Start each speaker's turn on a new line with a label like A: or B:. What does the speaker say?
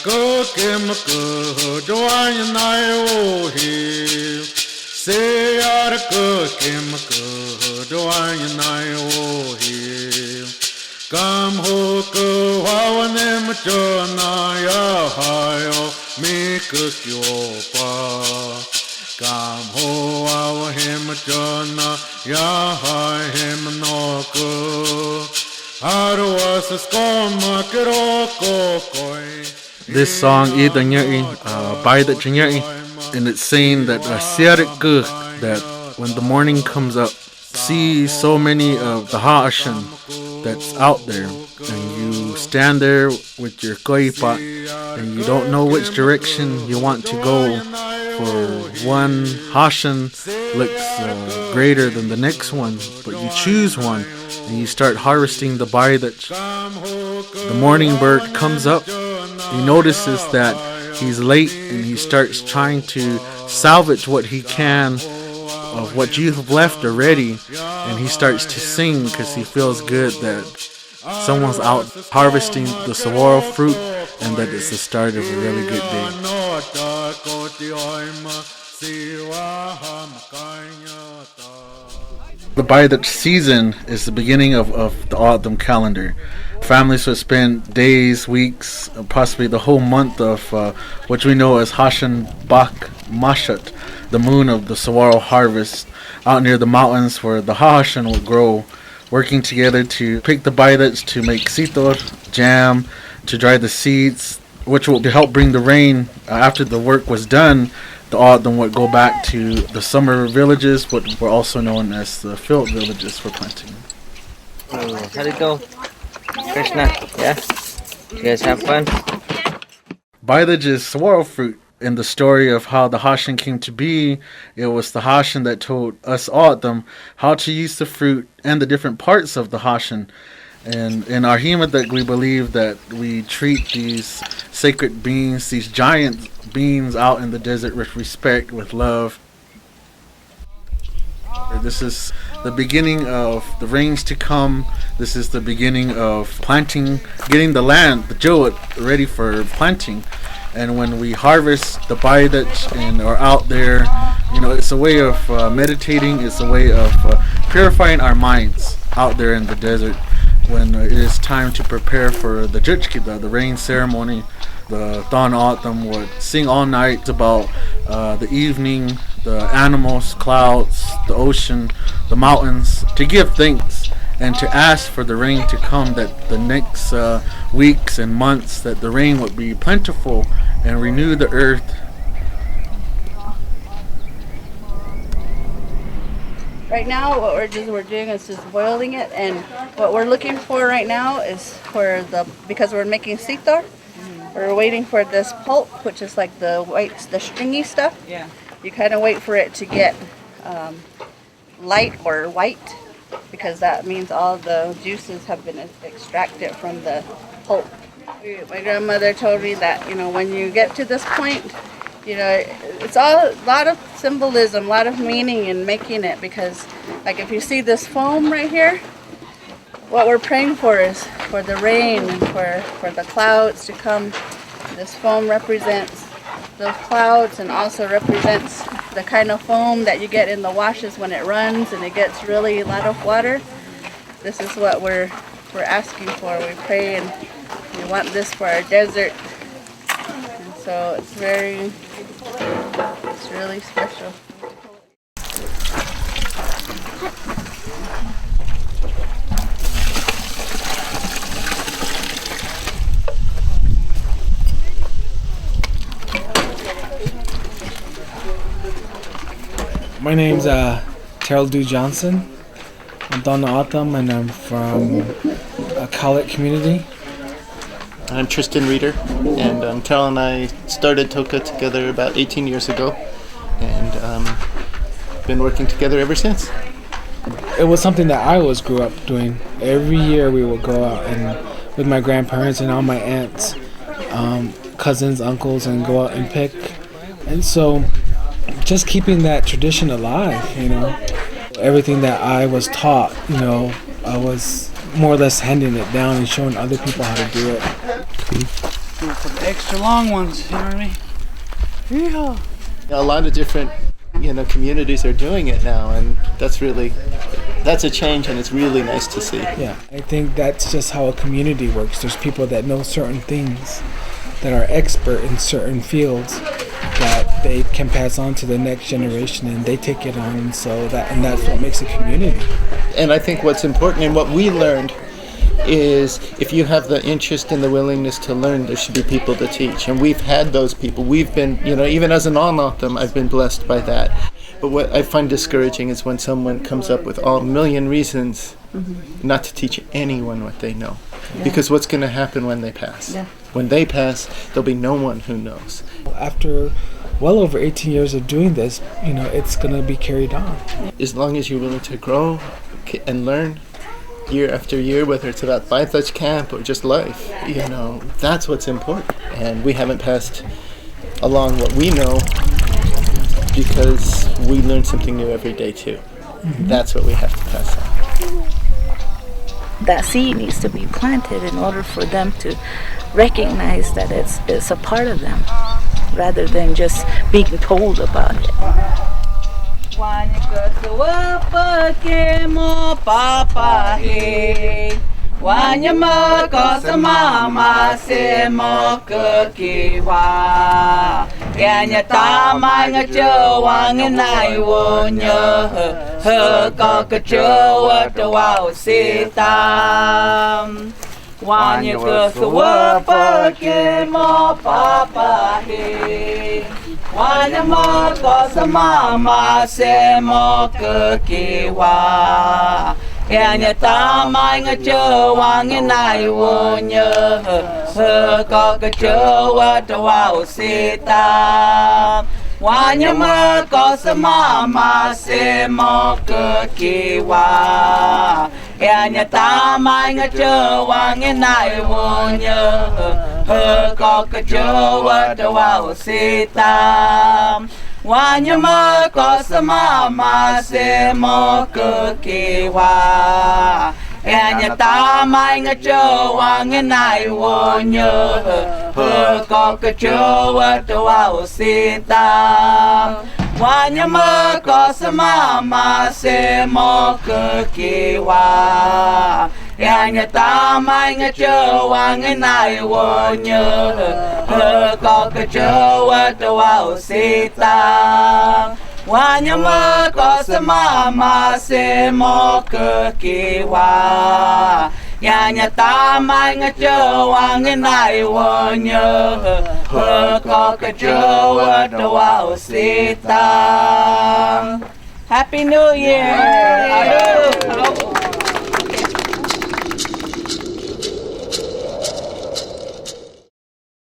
A: Go kim go doan nai o hi se ar go kim go doan nai o hi kam ho ko wa nem cho na ya ha yo me ko kyo pa kam ho wa him cho na ya ha him no ko
B: This song, Bahidaj Camp, and it's saying that that when the morning comes up, see so many of the Ha'ashan that's out there, and you stand there with your koipa, and you don't know which direction you want to go. For one Ha'ashan looks greater than the next one, but you choose one. And you start harvesting the Bahidaj. The morning bird comes up. He notices that he's late, and he starts trying to salvage what he can of what you have left already. And he starts to sing because he feels good that someone's out harvesting the saguaro fruit, and that it's the start of a really good day. The Bahidaj season is the beginning of the O'odham calendar. Families would spend days, weeks, possibly the whole month of what we know as Hashan Bak Mashat, the moon of the saguaro harvest, out near the mountains where the Ha'ashan would grow, working together to pick the Bahidaj, to make sitol, jam, to dry the seeds, which will help bring the rain. After the work was done, the O'odham would go back to the summer villages, what were also known as the field villages, for planting.
C: How'd it go, Krishna? Yeah? You guys have fun?
B: Bahidaj is saguaro fruit. In the story of how the Ha'ashan came to be, it was the Ha'ashan that told us O'odham how to use the fruit and the different parts of the Ha'ashan. And in our Himadak, we believe that we treat these sacred beings, these giant beings out in the desert, with respect, with love. This is the beginning of the rains to come. This is the beginning of planting, getting the land, the jowat, ready for planting. And when we harvest the Bahidaj and are out there, it's a way of meditating. It's a way of purifying our minds out there in the desert. When it is time to prepare for the Jutchkida, the rain ceremony, the Tohono O'odham would sing all night about the evening, the animals, clouds, the ocean, the mountains, to give thanks and to ask for the rain to come, that the next weeks and months that the rain would be plentiful and renew the earth.
D: Right now, what we're doing is just boiling it, and what we're looking for right now is because we're making sitol, we're waiting for this pulp, which is like the stringy stuff.
E: Yeah.
D: You kind of wait for it to get light or white, because that means all the juices have been extracted from the pulp. My grandmother told me that when you get to this point, it's all a lot of symbolism, a lot of meaning in making it, because like if you see this foam right here, what we're praying for is for the rain and for the clouds to come. This foam represents those clouds and also represents the kind of foam that you get in the washes when it runs and it gets really a lot of water. This is what we're asking for. We pray and we want this for our desert. And so it's really special.
F: My name's Terrell Dew Johnson. I'm Tohono O'odham, and I'm from a Kalit community.
G: I'm Tristan Reeder, and Terrell and I started Toka together about 18 years ago, and been working together ever since.
F: it was something that I always grew up doing. Every year we would go out and with my grandparents and all my aunts, cousins, uncles, and go out and pick. And so just keeping that tradition alive, everything that I was taught, I was more or less handing it down and showing other people how to do it.
E: For the extra long ones, you know what I mean? Yeah.
G: A lot of different, communities are doing it now, and that's a change, and it's really nice to see.
F: Yeah, I think that's just how a community works. There's people that know certain things, that are expert in certain fields, that they can pass on to the next generation, and they take it on, and that's what makes a community.
G: And I think what's important and what we learned is if you have the interest and the willingness to learn, there should be people to teach. And we've had those people. We've been, even as a non-O'odham, I've been blessed by that. But what I find discouraging is when someone comes up with a million reasons not to teach anyone what they know. Yeah. Because what's going to happen when they pass? Yeah. When they pass, there'll be no one who knows.
F: After well over 18 years of doing this, it's going to be carried on.
G: As long as you're willing to grow and learn, year after year, whether it's about Bahidaj Camp or just life, that's what's important. And we haven't passed along what we know because we learn something new every day too. Mm-hmm. That's what we have to pass on.
H: That seed needs to be planted in order for them to recognize that it's a part of them, rather than just being told about it.
I: Wanyama kosama mase moka kiwa Yanya tama nga chowa nga nai wonya He koka chowa tawa sitam Wanya kosawa pake mo papa he Wanyama kosama mase moka kiwa Yanya tama nga chowa nga nai wonya He koka chowa tawa sita Wanyama kosama mase moka kiwa Yanya tama nga chowa nga nai wonya He koka chowa tawa sita Wanyama kosama mase moka kiwa Yanya tama nga chowa nga nai wonya He koka chowa tawa sita Wanyama kosama mase moka kiwa Yanya tama nga chowa nga nai wonya He koka chowa tawa sita Wanyama kosama mase moka kiwa Yanya tama nga chowa nga nai wonya He koka chowa tawa sita Happy New Year!